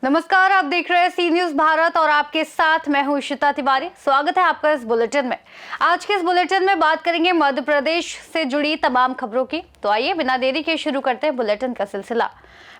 नमस्कार, आप देख रहे हैं सी न्यूज भारत और आपके साथ मैं हूं इशिता तिवारी। स्वागत है आपका इस बुलेटिन में। आज के इस बुलेटिन में बात करेंगे मध्य प्रदेश से जुड़ी तमाम खबरों की। तो आइए बिना देरी के शुरू करते हैं बुलेटिन का सिलसिला।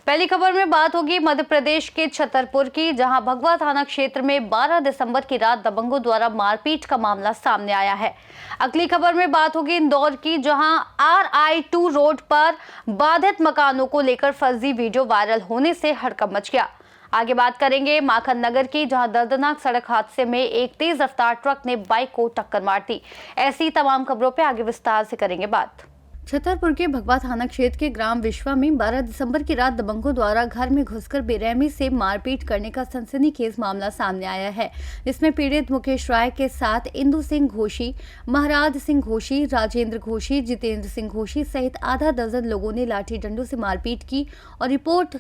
पहली खबर में बात होगी मध्य प्रदेश के छतरपुर की, जहां भगवा थाना क्षेत्र में 12 दिसंबर की रात दबंगों द्वारा मारपीट का मामला सामने आया है। अगली खबर में बात होगी इंदौर की, जहां RI2 रोड पर बाधित मकानों को लेकर फर्जी वीडियो वायरल होने से हड़कंप मच गया। आगे बात करेंगे माखन नगर की, जहां दर्दनाक सड़क हादसे में एक तेज रफ्तार ट्रक ने बाइक को टक्कर मार दी। ऐसी तमाम खबरों पे आगे विस्तार से करेंगे बात। छतरपुर के भगवा थाना क्षेत्र के ग्राम विश्वा में 12 दिसंबर की रात दबंगों द्वारा घर में घुसकर बेरहमी से मारपीट करने का सनसनीखेज मामला सामने आया है, जिसमें पीड़ित मुकेश राय के साथ इंदु सिंह घोषी, महाराज सिंह घोषी, राजेंद्र घोषी, जितेंद्र सिंह घोषी सहित आधा दर्जन लोगों ने लाठी डंडों से मारपीट की और रिपोर्ट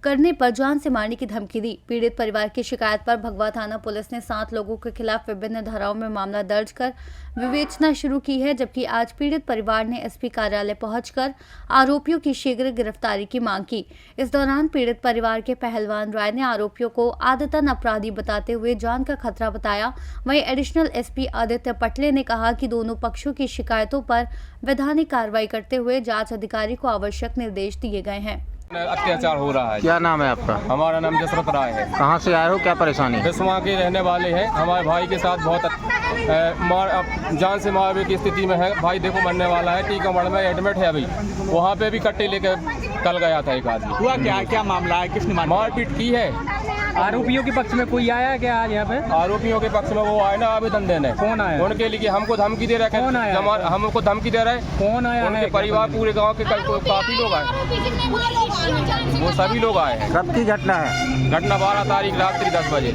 करने पर जान से मारने की धमकी दी। पीड़ित परिवार की शिकायत पर भगवा थाना पुलिस ने 7 लोगों के खिलाफ विभिन्न धाराओं में मामला दर्ज कर विवेचना शुरू की है, जबकि आज पीड़ित परिवार ने SP कार्यालय पहुंचकर आरोपियों की शीघ्र गिरफ्तारी की मांग की। इस दौरान पीड़ित परिवार के पहलवान राय ने आरोपियों को आदतन अपराधी बताते हुए जान का खतरा बताया। वहीं एडिशनल SP आदित्य पटले ने कहा कि दोनों पक्षों की शिकायतों पर वैधानिक कार्रवाई करते हुए जांच अधिकारी को आवश्यक निर्देश दिए गए हैं। अत्याचार हो रहा है। क्या नाम है आपका? हमारा नाम जसरत राय है। कहाँ से आए हो, क्या परेशानी है? बिस्वा के रहने वाले हैं। हमारे भाई के साथ बहुत जान से मारने की स्थिति में है। भाई देखो मरने वाला है, टीकमगढ़ में एडमिट है। अभी वहाँ पे भी कट्टे लेके कल गया था एक आदमी। हुआ क्या मामला है, किसने मारपीट की है? आरोपियों के पक्ष में कोई आया क्या आज यहाँ पे? आरोपियों के पक्ष में वो आए ना आवेदन देने। कौन आया? उनके लिए हमको धमकी दे रहे हैं। हमको धमकी दे रहे हैं। कौन आया? उनके परिवार पूरे गांव के काफी लोग आए। वो सभी लोग आए हैं। कब की घटना है? घटना 12 तारीख रात्रि 10 बजे।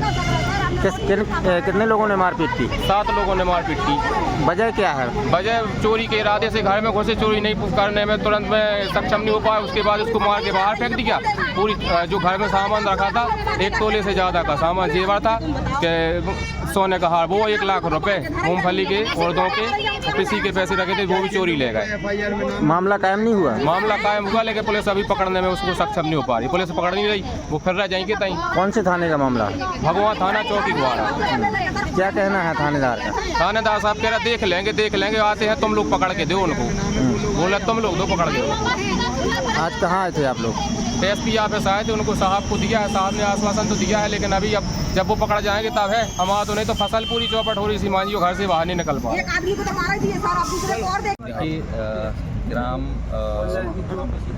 कितने लोगों ने मारपीट की? 7 लोगों ने मारपीट की। वजह क्या है? वजह चोरी के इरादे से घर में घुसे, चोरी नहीं करने में तुरंत में सक्षम नहीं हो पाया। उसके बाद उसको मार के बाहर फेंक दिया। पूरी जो घर में सामान रखा था, 1 तोले से ज़्यादा का सामान जेवर था कि सोने का हार, वो 1 लाख रुपए मूंगफली के उड़दों के किसी के पैसे रखे थे, वो भी चोरी ले गए। मामला कायम नहीं हुआ? मामला कायम हुआ, लेकिन पुलिस अभी पकड़ने में उसको सक्षम नहीं हो पा रही। पुलिस पकड़ नहीं रही, वो फिर रह जाएंगे तहीं। कौन से थाने का मामला? भगवा थाना चौकी द्वारा। क्या कहना है थानेदार का? थानेदार साहब कह रहे देख लेंगे, आते हैं तुम लोग पकड़ के दो उनको। बोला तुम लोग दो पकड़ के दो। आज कहाँ आए थे आप लोग? SP ऑफिस आए थे, उनको साहब को दिया है, साहब ने आश्वासन तो दिया है, लेकिन अभी अब जब वो पकड़ जाएंगे तब है। हमारा तो नहीं तो फसल पूरी चौपट हो रही सी, मानियो घर से बाहर नहीं निकल पा। ग्राम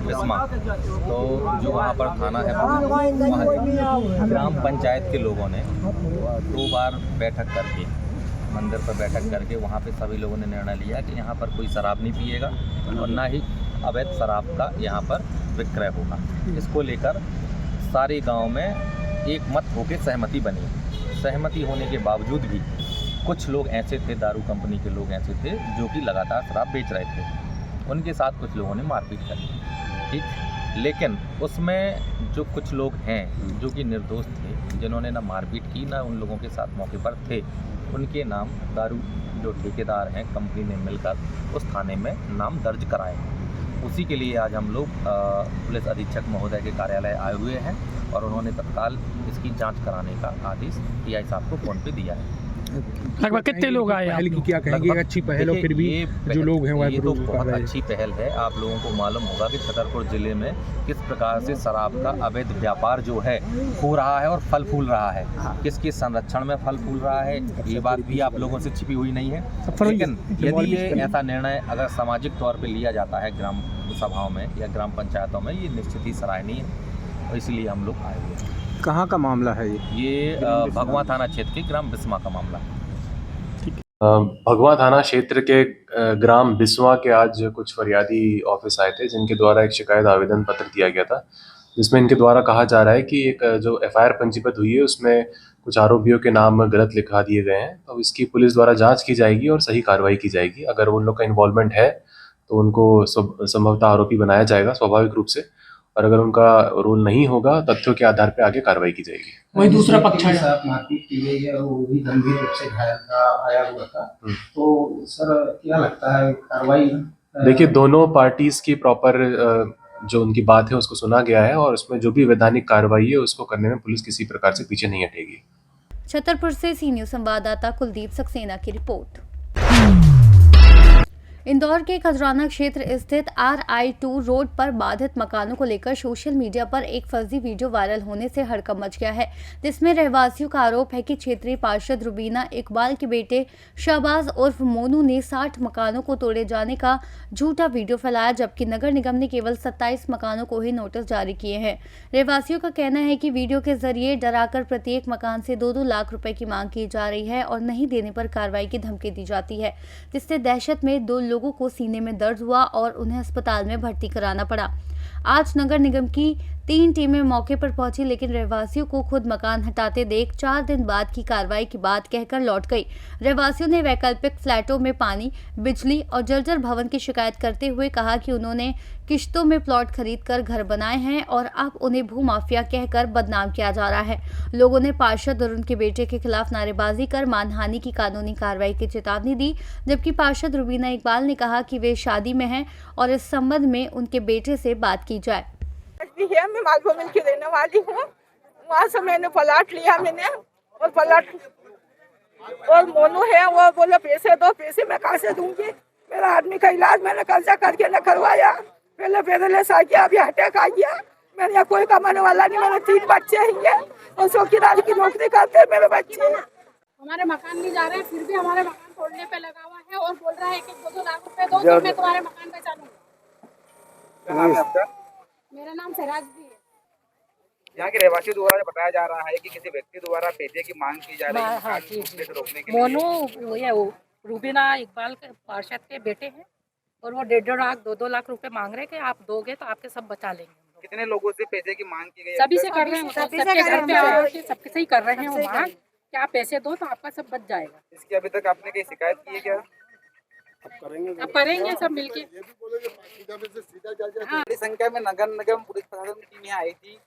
बिस्मा, तो जो वहाँ पर थाना है, ग्राम पंचायत के लोगों ने 2 बार बैठक करके, मंदिर पर बैठक करके वहाँ पे सभी लोगों ने निर्णय लिया कि यहाँ पर कोई शराब नहीं पिएगा और ना ही अवैध शराब का यहाँ पर विक्रय होगा। इसको लेकर सारे गांव में एक मत होकर सहमति बनी। सहमति होने के बावजूद भी कुछ लोग ऐसे थे, दारू कंपनी के लोग ऐसे थे जो कि लगातार शराब बेच रहे थे। उनके साथ कुछ लोगों ने मारपीट करी, ठीक। लेकिन उसमें जो कुछ लोग हैं जो कि निर्दोष थे, जिन्होंने ना मारपीट की ना उन लोगों के साथ मौके पर थे, उनके नाम दारू जो ठेकेदार हैं कंपनी ने मिलकर उस थाने में नाम दर्ज कराए। उसी के लिए आज हम लोग पुलिस अधीक्षक महोदय के कार्यालय आए हुए हैं और उन्होंने तत्काल इसकी जांच कराने का आदेश PI साहब को फ़ोन पे दिया है। लगभग कितने लोग आए? पहल की क्या कहेंगे? अच्छी पहल है, फिर भी जो लोग हैं ये तो बहुत अच्छी पहल है। आप लोगों को मालूम होगा कि छतरपुर जिले में किस प्रकार से शराब का अवैध व्यापार जो है हो रहा है और फल फूल रहा है। किसके संरक्षण में फल फूल रहा है, ये बात भी आप लोगों से छिपी हुई नहीं है। लेकिन यदि ये ऐसा निर्णय अगर सामाजिक तौर पर लिया जाता है ग्राम सभाओं में या ग्राम पंचायतों में, ये निश्चित ही सराहनीय है और इसलिए हम लोग आए हुए हैं। कहाँ का मामला है ये भगवा थाना क्षेत्र के ग्राम बिस्मा का मामला है। भगवा थाना क्षेत्र के ग्राम बिस्वा के आज कुछ फरियादी ऑफिस आए थे, जिनके द्वारा एक शिकायत आवेदन पत्र दिया गया था, जिसमें इनके द्वारा कहा जा रहा है कि एक जो FIR पंजीबद्ध हुई है उसमें कुछ आरोपियों के नाम गलत लिखा दिए गए हैं। तो इसकी पुलिस द्वारा जांच की जाएगी और सही कार्रवाई की जाएगी। अगर उन लोग का इन्वॉल्वमेंट है तो उनको संभवतः आरोपी बनाया जाएगा स्वाभाविक रूप से, और अगर उनका रोल नहीं होगा तथ्यों के आधार पर आगे कार्रवाई की जाएगी। वही दूसरा पक्ष है, मारपीट की गई है, वो भी गंभीर रूप से घायल आया हुआ था। तो सर क्या लगता है कार्रवाई? देखिए, दोनों पार्टीज की प्रॉपर जो उनकी बात है उसको सुना गया है और उसमें जो भी वैधानिक कार्रवाई है उसको करने में पुलिस किसी प्रकार से पीछे नहीं हटेगी। छतरपुर से सी न्यूज संवाददाता कुलदीप सक्सेना की रिपोर्ट। इंदौर के खजराना क्षेत्र स्थित RI2 रोड पर बाधित मकानों को लेकर सोशल मीडिया पर एक फर्जी वीडियो वायरल होने से हड़कंप मच गया है, जिसमें रहवासियों का आरोप है कि क्षेत्रीय पार्षद रुबीना इकबाल के बेटे शहबाज उर्फ मोनू ने 60 मकानों को तोड़े जाने का झूठा वीडियो फैलाया, जबकि नगर निगम ने केवल 27 मकानों को ही नोटिस जारी किए हैं। रहवासियों का कहना है कि वीडियो के जरिए डराकर प्रत्येक मकान से 2-2 लाख रुपए की मांग की जा रही है और नहीं देने पर कार्रवाई की धमकी दी जाती है, जिससे दहशत में 2 लोगों को सीने में दर्द हुआ और उन्हें अस्पताल में भर्ती कराना पड़ा। आज नगर निगम की 3 टीमें मौके पर पहुंची, लेकिन रहवासियों को खुद मकान हटाते देख 4 दिन बाद की कार्रवाई की बात कहकर लौट गई। रहवासियों ने वैकल्पिक फ्लैटों में पानी, बिजली और जर्जर भवन की शिकायत करते हुए कहा कि उन्होंने किश्तों में प्लॉट खरीदकर घर बनाए हैं और अब उन्हें भूमाफिया कहकर बदनाम किया जा रहा है। लोगों ने पार्षद और उनके बेटे के खिलाफ नारेबाजी कर मानहानि की कानूनी कार्रवाई की चेतावनी दी, जबकि पार्षद रुबीना इकबाल ने कहा कि वे शादी में हैं और इस संबंध में उनके बेटे से बात की जाए। है मैं मालभूमि की रहने वाली हूँ। वहाँ से मैंने प्लाट लिया और प्लाट और मोनू है वो बोले पैसे दो, पैसे मैं कहाँ से दूंगी। मेरा आदमी का इलाज मैंने कर्जा करके न करवाया, पहले पैदल आ गया, अभी अटैक आ गया। मैंने यहाँ कोई कमाने वाला नहीं, मेरे 3 बच्चे हैं और चौकीदार की नौकरी करते हैं मेरे बच्चे। हमारे मकान नहीं जा रहे हैं, फिर भी हमारे मकान तोड़ने पे लगा हुआ है और बोल रहा है कि 2-2 लाख रुपए दो तो मैं तुम्हारे मकान पे चलूंगा। मेरा नाम सहराज भी है। यहाँ के रहवासी द्वारा बताया जा रहा है कि किसी व्यक्ति द्वारा पैसे की मांग की जा रही है। हाँ, रोकने के मोनू रूबीना इकबाल के पार्षद के बेटे हैं और वो 1.5 लाख 2-2 लाख रुपए मांग रहे हैं कि आप दोगे तो आपके सब बचा लेंगे। कितने लोगों से पैसे की मांग की गई? सभी से कर रहे हैं, सबके घर पे आके सबके से ही कर रहे हैं वो मांग कि आप पैसे दो तो आपका सब बच जाएगा। इसकी अभी तक आपने कहीं शिकायत की है क्या? अब करेंगे सब मिलके। बड़ी संख्या में नगर निगम पुलिस प्रशासन की टीम यहाँ आई थी,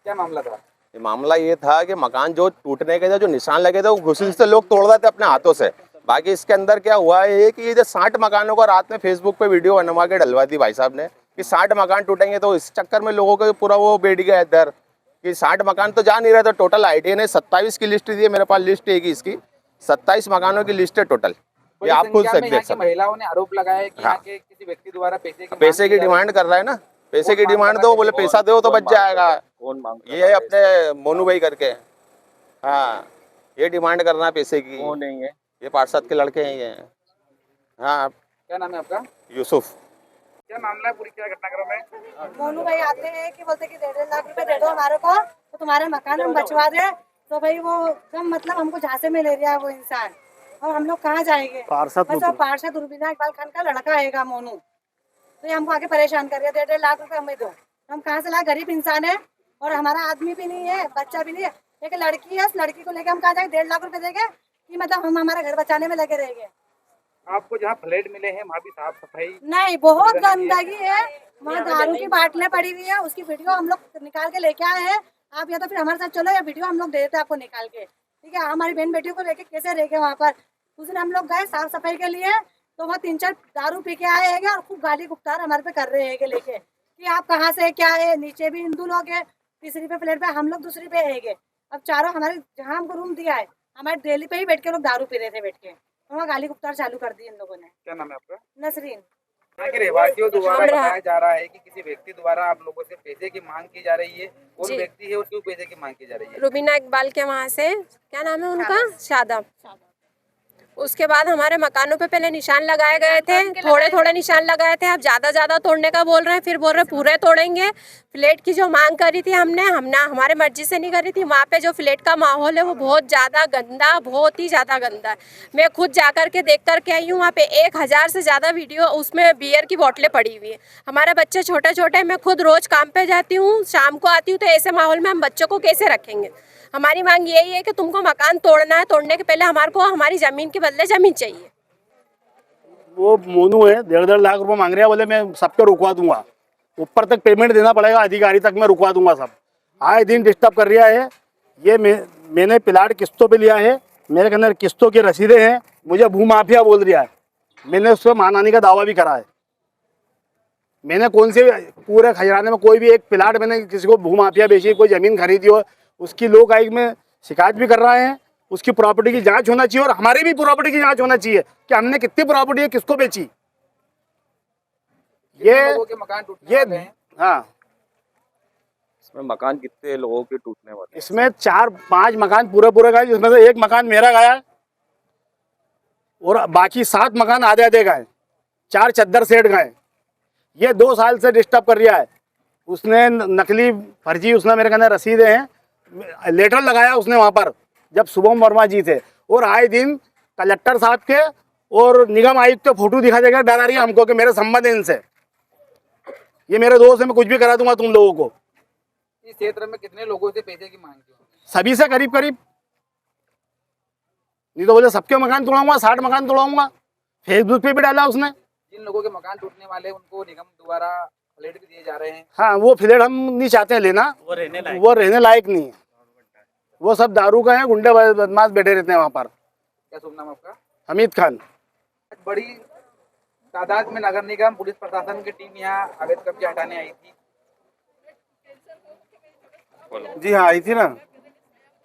क्या मामला था? मामला ये था कि मकान जो टूटने के जो निशान लगे थे वो घुसी से लोग तोड़ रहे थे अपने हाथों से। बाकी इसके अंदर क्या हुआ है कि ये जो 60 मकानों को रात में फेसबुक पे वीडियो बनवा के डलवा दी भाई साहब ने कि 60 मकान टूटेंगे, तो इस चक्कर में लोगों को पूरा वो बैठ गया इधर कि 60 मकान तो जा नहीं रहे थे। टोटल आईटी ने 27 की लिस्ट दी है, मेरे पास लिस्ट है इसकी 27 मकानों की लिस्ट है टोटल। ये आप खुद से देख सकते। महिलाओं ने आरोप लगाया है कि यहाँ के किसी व्यक्ति द्वारा पैसे की डिमांड कर रहा है ना, पैसे की डिमांड दो, बोले पैसा दो तो बच जाएगा। ये है अपने मोनू भाई करके, हाँ ये डिमांड करना है पैसे की। कौन नहीं है? ये पार्षद के लड़के हैं ये। हाँ क्या नाम है आपका? यूसुफ। क्या मामला है, पूरी क्या घटनाक्रम है? मोनू भाई आते हैं कि बोलते कि 1.5 लाख रुपए दे दो हमारे को तो तुम्हारे मकान हम बचवा दे। तो भाई वो कम मतलब हमको झांसे में ले रहा है वो इंसान, और हम लोग कहाँ जाएंगे? पार्षद रुबीना इकबाल खान का लड़का आएगा मोनू, तो ये हमको आगे परेशान कर रहे हैं। 1.5 लाख रुपए हमें दो, हम कहाँ से लाए? गरीब इंसान है और हमारा आदमी भी नहीं है, बच्चा भी नहीं है, एक लड़की है। उस लड़की को लेकर हम कहाँ जाएंगे? 1.5 लाख रुपए देंगे कि मतलब हम हमारा घर बचाने में लगे रहेंगे। आपको जहाँ फ्लैट मिले हैं वहाँ भी साफ सफाई नहीं, बहुत गंदगी है। वहाँ दारू की बाटलें पड़ी हुई है, उसकी वीडियो हम लोग निकाल के लेके आए हैं। आप या तो फिर हमारे साथ चलो, या वीडियो हम लोग दे देते हैं आपको निकाल के, ठीक है? हमारी बहन बेटियों को लेके कैसे रह गए वहाँ पर। उस दिन हम लोग गए साफ सफाई के लिए, तो वहाँ 3-4 दारू पी के आए हैं और खूब गाली गुप्तार हमारे पे कर रहे हैं लेके कि आप कहाँ से क्या है। नीचे भी हिंदू लोग है, तीसरी पे फ्लैट पे, हम लोग दूसरी पे है। अब चारों हमारे जहाँ हमको रूम दिया है, हमारे डेली पे ही बैठ के लोग दारू पी रहे थे बैठ के, वहाँ गाली गुप्तार चालू कर दी इन लोगों ने। क्या नाम है आपका? नसरीन। यहाँ के रहवासियों द्वारा बताया जा रहा है कि किसी व्यक्ति द्वारा आप लोगों से पैसे की मांग की जा रही है। कौन व्यक्ति है और क्यों पैसे की मांग की जा रही है? रुबीना इकबाल के वहाँ से, क्या नाम है उनका? शादाब। उसके बाद हमारे मकानों पे पहले निशान लगाए गए थे, थोड़े थोड़े निशान लगाए थे, अब ज्यादा तोड़ने का बोल रहे हैं, फिर बोल रहे पूरे तोड़ेंगे। फ्लैट की जो मांग करी थी हमने हमारे मर्जी से नहीं करी थी। वहाँ पे जो फ्लैट का माहौल है वो बहुत ज़्यादा गंदा, बहुत ही ज़्यादा गंदा है। मैं खुद जा कर के देख कर के आई हूँ। वहाँ पे 1000 से ज़्यादा वीडियो उसमें बियर की बोतलें पड़ी हुई है। हमारे बच्चे छोटे छोटे, मैं खुद रोज़ काम पे जाती हूँ, शाम को आती हूँ, तो ऐसे माहौल में हम बच्चों को कैसे रखेंगे? हमारी मांग यही है कि तुमको मकान तोड़ना है, तोड़ने के पहले हमारे को हमारी ज़मीन के बदले ज़मीन चाहिए। वो मोनू है, 1.5 लाख रुपए मांग रहा है, बोले मैं सबको रुकवा दूंगा, ऊपर तक पेमेंट देना पड़ेगा, अधिकारी तक मैं रुकवा दूंगा सब। आए दिन डिस्टर्ब कर रहा है। ये मैंने प्लाट किस्तों पे लिया है, मेरे के अंदर किस्तों की रसीदें हैं, मुझे भूमाफिया बोल रहा है। मैंने उससे मानहानि का दावा भी करा है। मैंने कौन से पूरे खजराने में कोई भी एक प्लाट मैंने किसी को भूमाफिया बेची, कोई ज़मीन खरीदी हो, उसकी लोक आयोग में शिकायत भी कर रहे हैं। उसकी प्रॉपर्टी की जांच होना चाहिए और हमारी भी प्रॉपर्टी की जांच होना चाहिए कि हमने कितनी प्रॉपर्टी है, किसको बेची। ये हाँ, इसमें मकान कितने लोगों के टूटने वाले? इसमें 4-5 मकान पूरे गए, जिसमें से एक मकान मेरा गया और बाकी 7 मकान आधे गए, 4 चद्दर सेट गए। ये 2 साल से डिस्टर्ब कर रहा है। उसने नकली फर्जी उसने मेरे कहने रसीदें हैं, लेटर लगाया उसने वहाँ पर जब शुभम वर्मा जी थे, और आए दिन कलेक्टर साहब के और निगम आयुक्त के फोटो दिखा देगा, डरा रही है हमको कि मेरे संबंध है इनसे, ये मेरे दोस्त है, मैं कुछ भी करा दूंगा तुम लोगों को। इस क्षेत्र में कितने लोगों से पैसे की मांग की? सभी से करीब, नहीं तो बोले सबके मकान तोड़ाऊंगा, 60 मकान तोड़ाऊंगा। फेसबुक पे भी डाला उसने। जिन लोगों के मकान टूटने वाले उनको निगम द्वारा फ्लैट भी दिए जा रहे हैं। हाँ, वो फ्लैट हम नहीं चाहते हैं लेना, वो रहने लायक नहीं है। वो सब दारू का है, गुंडे बदमाश बैठे रहते हैं वहाँ पर। क्या शुभ नाम आपका? हमीद खान। बड़ी तादाद में नगर निगम पुलिस प्रशासन की टीम यहाँ अवैध कब्जे हटाने आई थी। जी हाँ, आई थी ना,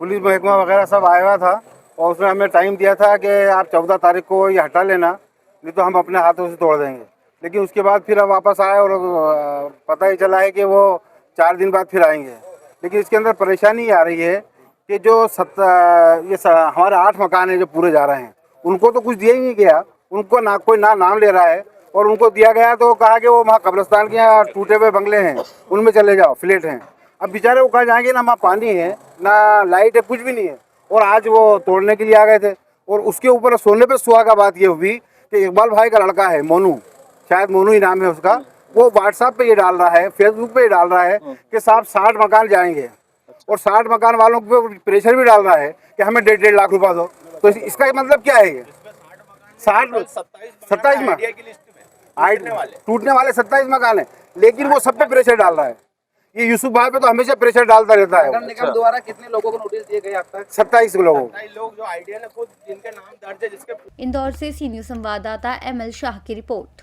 पुलिस महकमा वगैरह सब आया हुआ था और उसने हमें टाइम दिया था कि आप 14 तारीख को ये हटा लेना, नहीं तो हम अपने हाथों से तोड़ देंगे। लेकिन उसके बाद फिर अब वापस आए और पता ही चला है कि वो 4 दिन बाद फिर आएंगे। लेकिन इसके अंदर परेशानी आ रही है कि जो हमारे 8 मकान हैं जो पूरे जा रहे हैं, उनको तो कुछ दिया ही नहीं गया। उनको ना कोई नाम ले रहा है, और उनको दिया गया तो कहा कि वो वहाँ कब्रिस्तान के यहाँ टूटे हुए बंगले हैं, उनमें चले जाओ, फ्लैट हैं। अब बेचारे वो कहाँ जाएंगे, ना वहाँ पानी है, ना लाइट है, कुछ भी नहीं है। और आज वो तोड़ने के लिए आ गए थे। और उसके ऊपर सोने पे सुहागा बात ये हुई कि इकबाल भाई का लड़का है मोनू, शायद मोनू ही नाम है उसका, वो व्हाट्सएप पे ये डाल रहा है, फेसबुक पे ये डाल रहा है कि साहब 60 मकान जाएंगे, और 60 मकान वालों पे प्रेशर भी डाल रहा है कि हमें 1.5 लाख रुपया दो। तो इसका मतलब क्या है? 27 मकान टूटने वाले 27 मकान है, लेकिन वो सब पे प्रेशर डाल रहा है। ये यूसुफ भाई पे तो हमेशा प्रेशर डालता रहता है। नगर निगम द्वारा कितने लोगों को नोटिस दिए गए अब तक? 27 लोगों। लोग जो आइडिया ने खुद जिनके नाम दर्ज है, जिसके इंदौर से सी न्यूज संवाददाता ML शाह की रिपोर्ट।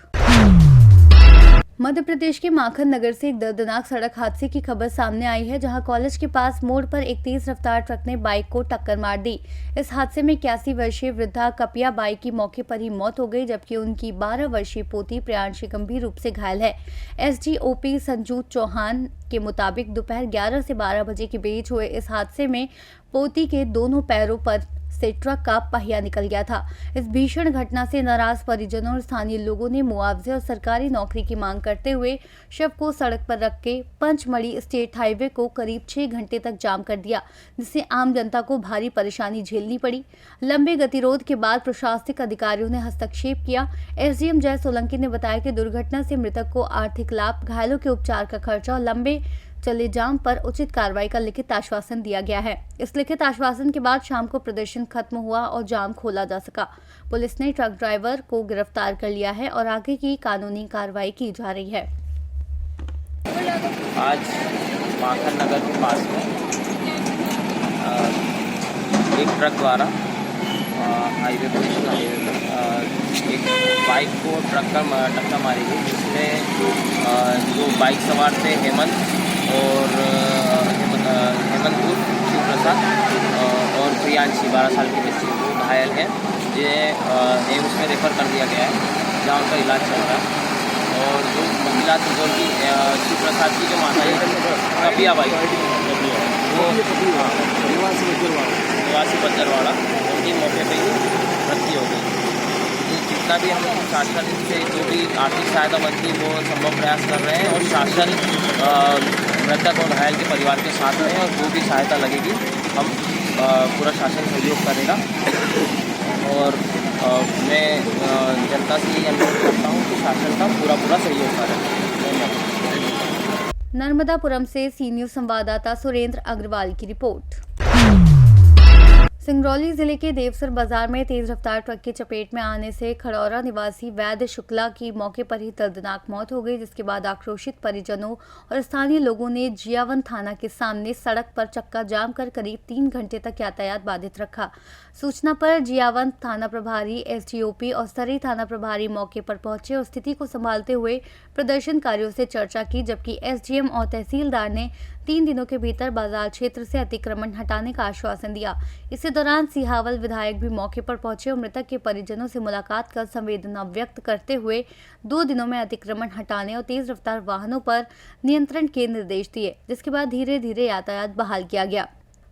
मध्य प्रदेश के माखन नगर से एक दर्दनाक सड़क हादसे की खबर सामने आई है, जहां कॉलेज के पास मोड़ पर एक तेज रफ्तार ट्रक ने बाइक को टक्कर मार दी। इस हादसे में 81 वर्षीय वृद्धा कपिया बाई की मौके पर ही मौत हो गई, जबकि उनकी 12 वर्षीय पोती प्रियांशी गंभीर रूप से घायल है। SDOP संजू चौहान के मुताबिक दोपहर 11 से 12 बजे के बीच हुए इस हादसे में पोती के दोनों पैरों पर से ट्रक का पहिया निकल गया था। इस भीषण घटना से नाराज परिजनों और स्थानीय लोगों ने मुआवजे और सरकारी नौकरी की मांग करते हुए शव को सड़क पर रख के पंचमढ़ी स्टेट हाईवे को करीब 6 घंटे तक जाम कर दिया, जिससे आम जनता को भारी परेशानी झेलनी पड़ी। लंबे गतिरोध के बाद प्रशासनिक अधिकारियों ने हस्तक्षेप किया। SDM जय सोलंकी ने बताया कि दुर्घटना से मृतक को आर्थिक लाभ, घायलों के उपचार का खर्चा और लंबे चले जाम पर उचित कार्रवाई का लिखित आश्वासन दिया गया है। इस लिखित आश्वासन के बाद शाम को प्रदर्शन खत्म हुआ और जाम खोला जा सका। पुलिस ने ट्रक ड्राइवर को गिरफ्तार कर लिया है और आगे की कानूनी कार्रवाई की जा रही है। आज माखन नगर के पास में एक ट्रक द्वारा हाईवे पर एक बाइक को टक्कर मारी गई, जिसमें जो बाइक सवार थे हेमंत शिव प्रसाद और प्रियांशी 12 साल की बच्ची, वो घायल हैं, जिन्हें एम्स में रेफर कर दिया गया है, जहाँ उनका इलाज चल रहा है। और जो महिला थी जो उनकी शिव प्रसाद की जो माता है कपिया बाई, वो निवासी बज्जरवाड़ा, उनकी मौके पर ही मृत्यु हो गई। जितना भी हम शासन से जो भी आर्थिक सहायता बनती है वो संभव प्रयास कर रहे हैं, और शासन मृतक और घायल के परिवार के साथ में, और जो भी सहायता लगेगी हम पूरा शासन सहयोग करेगा। और मैं जनता से यही अनुरोध करता हूँ कि शासन का पूरा सहयोग करें। धन्यवाद। नर्मदापुरम से सी न्यूज संवाददाता सुरेंद्र अग्रवाल की रिपोर्ट। सिंगरौली जिले के देवसर बाजार में तेज रफ्तार ट्रक की चपेट में आने से खड़ौरा निवासी वैद्य शुक्ला की मौके पर ही दर्दनाक मौत हो गई, जिसके बाद आक्रोशित परिजनों और स्थानीय लोगों ने जियावन थाना के सामने सड़क पर चक्का जाम कर करीब 3 घंटे तक यातायात बाधित रखा। सूचना पर जियावन थाना प्रभारी एसडीओपी और सरी थाना प्रभारी मौके पर पहुंचे और स्थिति को संभालते हुए प्रदर्शनकारियों से चर्चा की, जबकि एसडीएम और तहसीलदार ने 3 दिनों के भीतर बाजार क्षेत्र से अतिक्रमण हटाने का आश्वासन दिया। इसी दौरान सिहावल विधायक भी मौके पर पहुंचे और मृतक के परिजनों से मुलाकात कर संवेदना व्यक्त करते हुए 2 दिनों में अतिक्रमण हटाने और तेज रफ्तार वाहनों पर नियंत्रण के निर्देश दिए, जिसके बाद धीरे धीरे यातायात बहाल किया गया।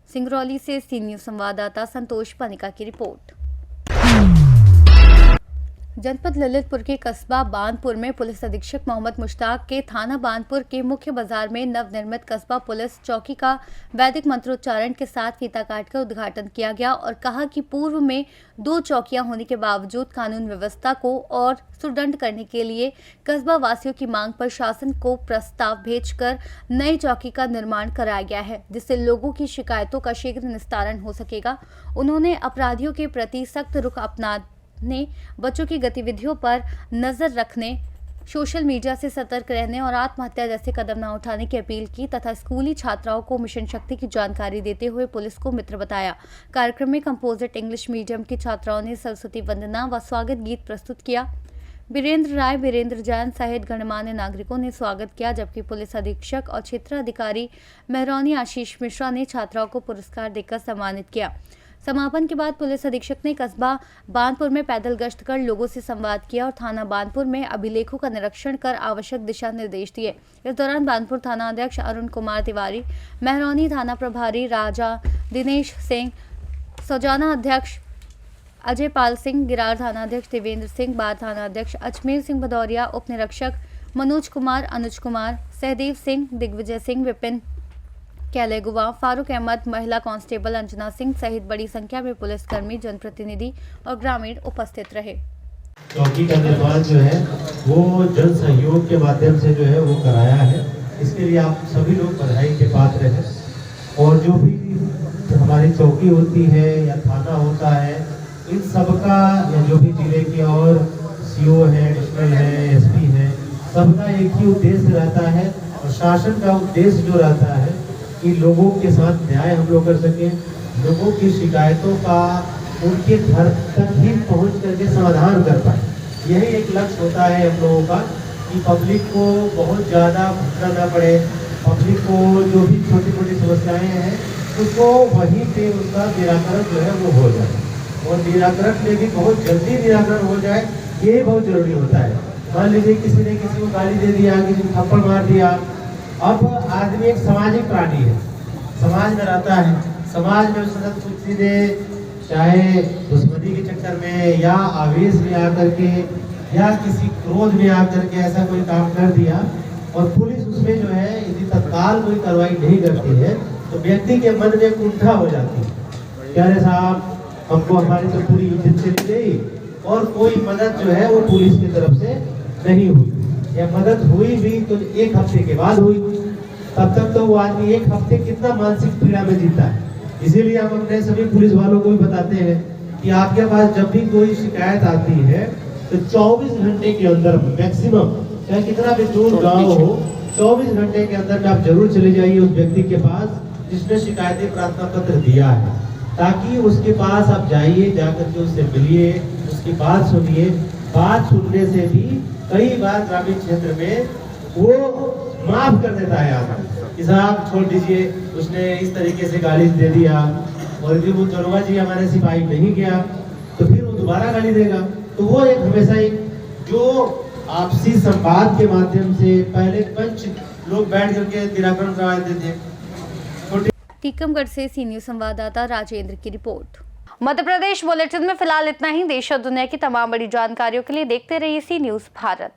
सिंगरौली से सी न्यूज संवाददाता संतोष पनिका की रिपोर्ट। जनपद ललितपुर के कस्बा बांदपुर में पुलिस अधीक्षक मोहम्मद मुश्ताक के थाना बांदपुर के मुख्य बाजार में नवनिर्मित कस्बा पुलिस चौकी का वैदिक मंत्रोच्चारण के साथ फीता काटकर उद्घाटन किया गया और कहा कि पूर्व में 2 चौकियां होने के बावजूद कानून व्यवस्था को और सुदृढ़ करने के लिए कस्बा वासियों की मांग पर शासन को प्रस्ताव भेजकर नई चौकी का निर्माण कराया गया है, जिससे लोगों की शिकायतों का शीघ्र निस्तारण हो सकेगा। उन्होंने अपराधियों के प्रति सख्त रुख अपनाने, बच्चों की गतिविधियों पर नजर रखने, सोशल मीडिया से सतर्क रहने और आत्महत्या जैसे कदम न उठाने की अपील की तथा स्कूली छात्राओं को मिशन शक्ति की जानकारी देते हुए पुलिस को मित्र बताया। कार्यक्रम में कंपोजिट इंग्लिश मीडियम की छात्राओं ने सरस्वती वंदना व स्वागत गीत प्रस्तुत किया। वीरेंद्र राय, वीरेंद्र जैन सहित गणमान्य नागरिकों ने स्वागत किया, जबकि पुलिस अधीक्षक और क्षेत्र अधिकारी मेहरौनी आशीष मिश्रा ने छात्राओं को पुरस्कार देकर सम्मानित किया। समापन के बाद पुलिस अधीक्षक ने कस्बा बांदपुर में पैदल गश्त कर लोगों से संवाद किया और थाना बांदपुर में अभिलेखों का निरीक्षण कर आवश्यक दिशा निर्देश दिए। इस दौरान बांदपुर थाना अध्यक्ष अरुण कुमार तिवारी, मेहरौनी थाना प्रभारी राजा दिनेश सिंह, सौजाना अध्यक्ष अजय पाल सिंह, गिरार थाना अध्यक्ष देवेंद्र सिंह, बार थाना अध्यक्ष अजमेर सिंह भदौरिया, उप निरीक्षक मनोज कुमार, अनुज कुमार, सहदेव सिंह, दिग्विजय सिंह, विपिन कैलेगुवा, फारूक अहमद, महिला कांस्टेबल अंजना सिंह सहित बड़ी संख्या में पुलिसकर्मी, जनप्रतिनिधि और ग्रामीण उपस्थित रहे। चौकी का निर्माण जो है वो जन सहयोग के माध्यम से जो है वो कराया है। इसके लिए आप सभी लोग बधाई के पात्र हैं। और जो भी हमारी चौकी होती है या थाना होता है, इन सबका या जो भी जिले के और सीओ है, एडिशनल है, एसपी है, सबका एक ही उद्देश्य रहता है और शासन का उद्देश्य जो रहता है कि लोगों के साथ न्याय हम लोग कर सकें, लोगों की शिकायतों का उनके घर तक ही पहुंच करके समाधान कर पाए। यही एक लक्ष्य होता है हम लोगों का कि पब्लिक को बहुत ज़्यादा भटकना ना पड़े, पब्लिक को जो भी छोटी छोटी समस्याएं हैं उसको वहीं पे उसका निराकरण जो है वो हो जाए और निराकरण में भी बहुत जल्दी निराकरण हो जाए, ये बहुत जरूरी होता है। मान लीजिए किसी ने किसी को गाली दे दिया, किसी को थप्पड़ मार दिया। अब आदमी एक सामाजिक प्राणी है, समाज में रहता है, समाज में उसके साथ किसी ने चाहे दुश्मनी के चक्कर में या आवेश में आकर के या किसी क्रोध में आकर के ऐसा कोई काम कर दिया और पुलिस उसमें जो है यदि तत्काल कोई कार्रवाई नहीं करती है तो व्यक्ति के मन में कुंठा हो जाती है। क्या साहब हमको हमारी तो पूरी इज्जत चली गई और कोई मदद जो है वो पुलिस की तरफ से नहीं हुई या मदद हुई भी तो 1 हफ्ते के बाद हुई। तब तक तो वो आदमी 1 हफ्ते कितना मानसिक पीड़ा में जीता है। इसीलिए हम अपने सभी पुलिस वालों को भी बताते हैं कि आपके पास जब भी कोई शिकायत आती है तो 24 घंटे के अंदर मैक्सिमम, चाहे कितना भी दूर गाँव हो, 24 घंटे के अंदर में आप जरूर चले जाइए उस व्यक्ति के पास जिसने शिकायती प्रार्थना पत्र दिया है, ताकि उसके पास आप जाइए, जाकर के उससे मिलिए, उसकी बात सुनिए। बात सुनने से भी कई बार ग्रामीण क्षेत्र में वो माफ कर देता है आदमी कि साहब छोड़ दीजिए, उसने इस तरीके से गाली दे दिया और यदि वो दरोगा जी हमारे सिपाही नहीं गया तो फिर वो दोबारा गाली देगा। तो वो एक हमेशा एक जो आपसी संवाद के माध्यम से पहले पंच लोग बैठ करके निराकरण करवाते थे। टीकमगढ़ से सी न्यूज संवाददाता राजेंद्र की रिपोर्ट। मध्य प्रदेश बुलेटिन में फिलहाल इतना ही। देश और दुनिया की तमाम बड़ी जानकारियों के लिए देखते रहिए सी न्यूज भारत।